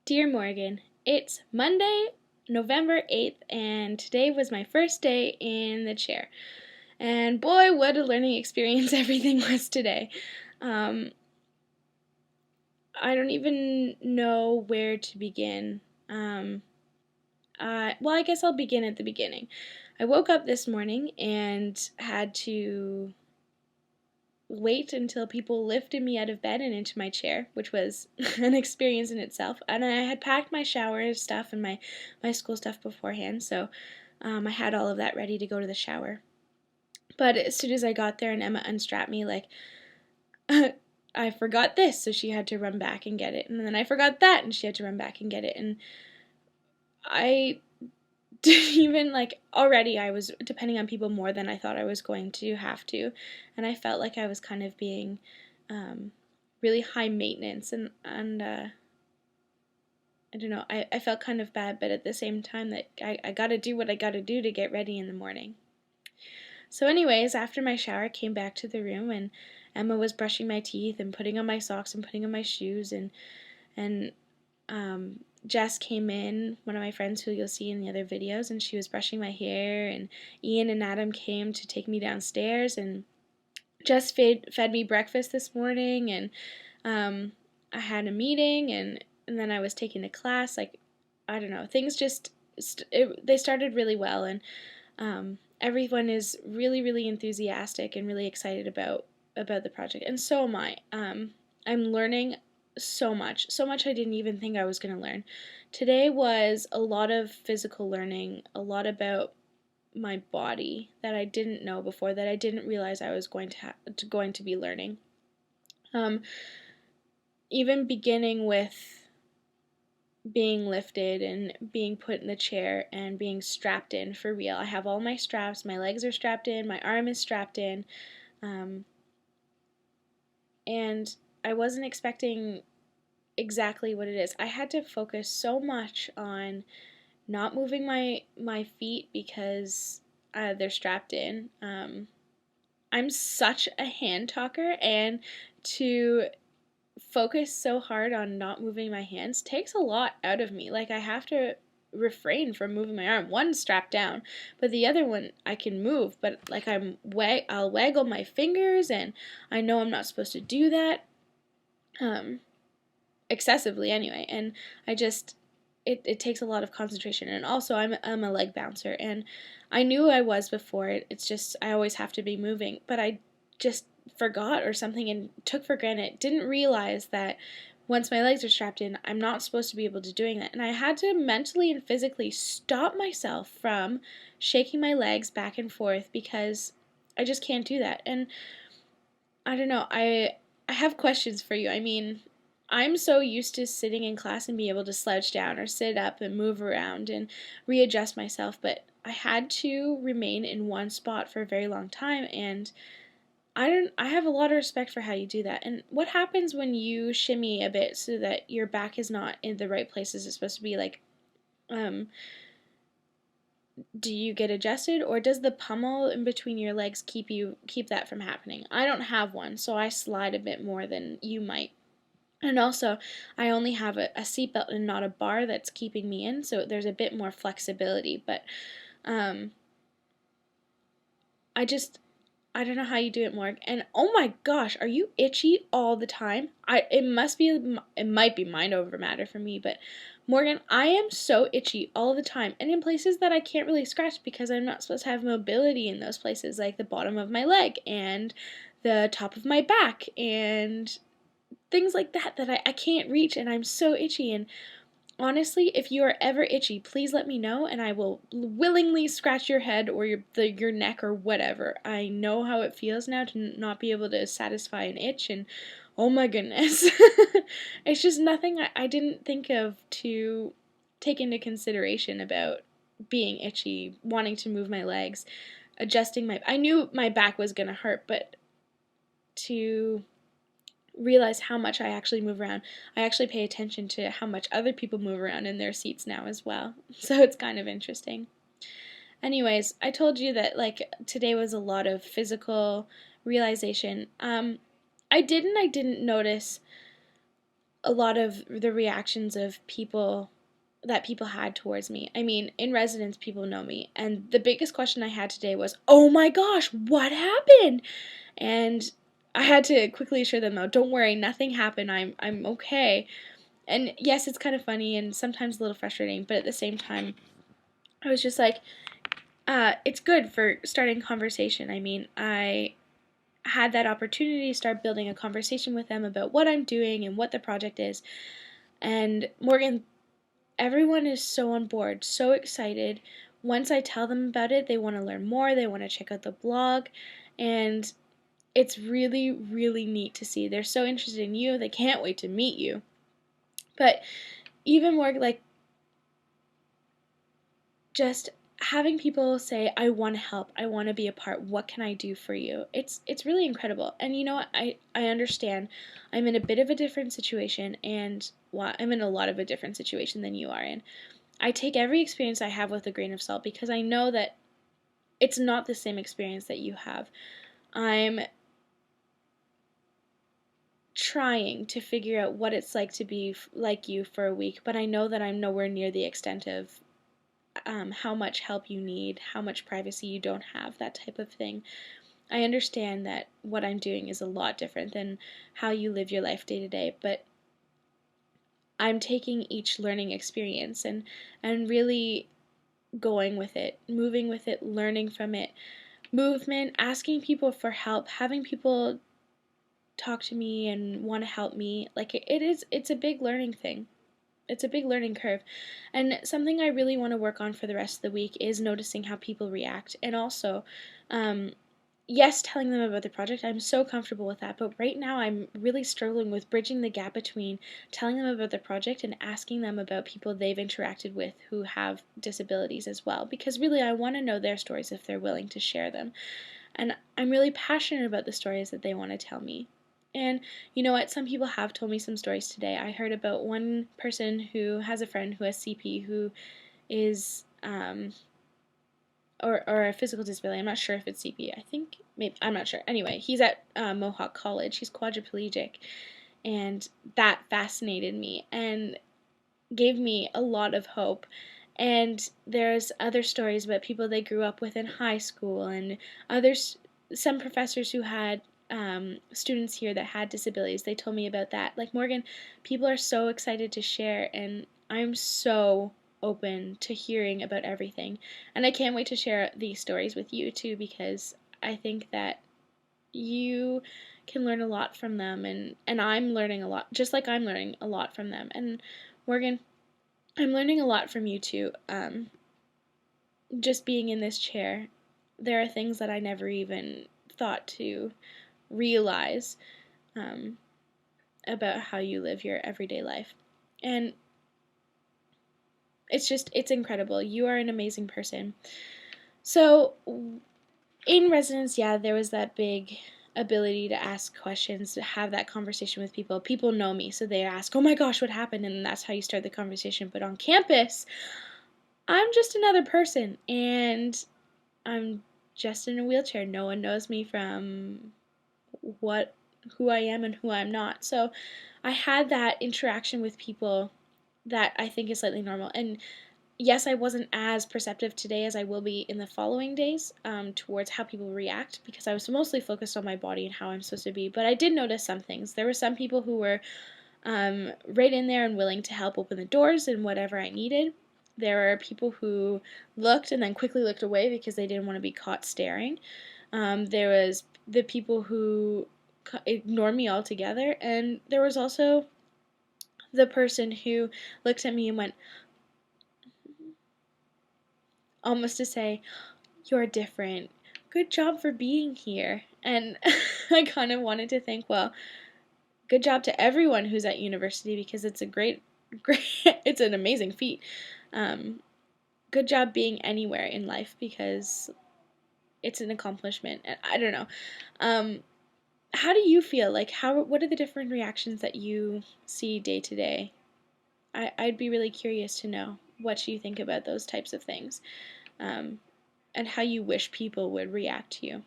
Dear Morgan, it's Monday, November 8th, and today was my first day in the chair. And boy, what a learning experience everything was today. Um, I don't even know where to begin. I guess I'll begin at the beginning. I woke up this morning and had to wait until people lifted me out of bed and into my chair, which was an experience in itself. And I had packed my shower stuff and my school stuff beforehand, so I had all of that ready to go to the shower. But as soon as I got there and Emma unstrapped me, like, I forgot this, so she had to run back and get it. And then I forgot that, and she had to run back and get it. And I didn't even, like, already I was depending on people more than I thought I was going to have to. And I felt like I was kind of being really high maintenance. And I don't know, I felt kind of bad, but at the same time that I got to do what I got to do to get ready in the morning. So anyways, after my shower, I came back to the room, and Emma was brushing my teeth and putting on my socks and putting on my shoes, and Jess came in, one of my friends who you'll see in the other videos, and she was brushing my hair, and Ian and Adam came to take me downstairs, and Jess fed me breakfast this morning, and I had a meeting, and then I was taking a class. Like, I don't know, things just, they started really well, and everyone is really, really enthusiastic and really excited about the project, and so am I. I'm learning so much I didn't even think I was going to learn. Today was a lot of physical learning, a lot about my body that I didn't know before, that I didn't realize I was going to be learning. Even beginning with being lifted and being put in the chair and being strapped in for real. I have all my straps, my legs are strapped in, my arm is strapped in, and I wasn't expecting exactly what it is. I had to focus so much on not moving my feet because they're strapped in. I'm such a hand talker, and to focus so hard on not moving my hands takes a lot out of me. Like, I have to refrain from moving my arm. One's strapped down, but the other one I can move, but like I'll waggle my fingers, and I know I'm not supposed to do that excessively anyway, and I just it takes a lot of concentration. And also I'm a leg bouncer, and I knew I was before. It's just I always have to be moving, but I just forgot or something and took for granted, didn't realize that once my legs are strapped in, I'm not supposed to be able to doing that. And I had to mentally and physically stop myself from shaking my legs back and forth because I just can't do that. And I don't know, I have questions for you. I mean, I'm so used to sitting in class and be able to slouch down or sit up and move around and readjust myself, but I had to remain in one spot for a very long time, and I have a lot of respect for how you do that. And what happens when you shimmy a bit so that your back is not in the right places it's supposed to be? Like, do you get adjusted, or does the pummel in between your legs keep that from happening? I don't have one, so I slide a bit more than you might. And also, I only have a seatbelt and not a bar that's keeping me in, so there's a bit more flexibility. But um, I don't know how you do it, Morg. And oh my gosh, are you itchy all the time? It might be mind over matter for me, but Morgan, I am so itchy all the time, and in places that I can't really scratch because I'm not supposed to have mobility in those places, like the bottom of my leg and the top of my back and things like that I can't reach, and I'm so itchy. And honestly, if you are ever itchy, please let me know, and I will willingly scratch your head or your neck or whatever. I know how it feels now to not be able to satisfy an itch, and oh my goodness. It's just nothing I didn't think of to take into consideration about being itchy, wanting to move my legs, adjusting I knew my back was going to hurt, but to realize how much I actually move around. I actually pay attention to how much other people move around in their seats now as well. So it's kind of interesting. Anyways, I told you that like today was a lot of physical realization. I didn't notice a lot of the reactions of people that people had towards me. I mean, in residence, people know me, and the biggest question I had today was, "Oh my gosh, what happened?" And I had to quickly assure them, "No, don't worry, nothing happened. I'm okay." And yes, it's kind of funny and sometimes a little frustrating, but at the same time, I was just like, it's good for starting conversation. I mean, I had that opportunity to start building a conversation with them about what I'm doing and what the project is. And Morgan, everyone is so on board, so excited. Once I tell them about it, they want to learn more, they want to check out the blog, and it's really, really neat to see. They're so interested in you, they can't wait to meet you. But even more like just having people say, I want to help, I want to be a part, what can I do for you? It's really incredible. And you know what, I understand I'm in a bit of a different situation, and well, I'm in a lot of a different situation than you are in. I take every experience I have with a grain of salt because I know that it's not the same experience that you have. I'm trying to figure out what it's like to be like you for a week, but I know that I'm nowhere near the extent of how much help you need, how much privacy you don't have, that type of thing. I understand that what I'm doing is a lot different than how you live your life day to day, but I'm taking each learning experience and really going with it, moving with it, learning from it. Movement, asking people for help, having people talk to me and want to help me, like it's a big learning thing. It's a big learning curve. And something I really want to work on for the rest of the week is noticing how people react. And also, um, yes, telling them about the project. I'm so comfortable with that. But right now, I'm really struggling with bridging the gap between telling them about the project and asking them about people they've interacted with who have disabilities as well. Because really, I want to know their stories if they're willing to share them. And I'm really passionate about the stories that they want to tell me. And you know what? Some people have told me some stories today. I heard about one person who has a friend who has CP who is, or a physical disability. I'm not sure if it's CP. I think, maybe, I'm not sure. Anyway, he's at Mohawk College. He's quadriplegic. And that fascinated me and gave me a lot of hope. And there's other stories about people they grew up with in high school, and others, some professors who had students here that had disabilities. They told me about that. Like Morgan, people are so excited to share, and I'm so open to hearing about everything. And I can't wait to share these stories with you too, because I think that you can learn a lot from them, and I'm learning a lot, just like I'm learning a lot from them. And Morgan, I'm learning a lot from you too. Just being in this chair, there are things that I never even thought to realize um, about how you live your everyday life. And it's incredible. You are an amazing person. So, in residence, yeah, there was that big ability to ask questions, to have that conversation with people. People know me, so they ask, oh my gosh, what happened? And that's how you start the conversation. But on campus, I'm just another person, and I'm just in a wheelchair. No one knows me from what who I am and who I'm not. So I had that interaction with people that I think is slightly normal. And yes, I wasn't as perceptive today as I will be in the following days towards how people react, because I was mostly focused on my body and how I'm supposed to be. But I did notice some things. There were some people who were right in there and willing to help open the doors and whatever I needed. There were people who looked and then quickly looked away because they didn't want to be caught staring. There was the people who ignored me altogether, and there was also the person who looked at me and went, almost to say, you're different. Good job for being here. And I kind of wanted to think, well, good job to everyone who's at university, because it's a great, it's an amazing feat. Um, Good job being anywhere in life, because it's an accomplishment. And I don't know. How do you feel? Like, what are the different reactions that you see day to day? I'd be really curious to know what you think about those types of things, and how you wish people would react to you.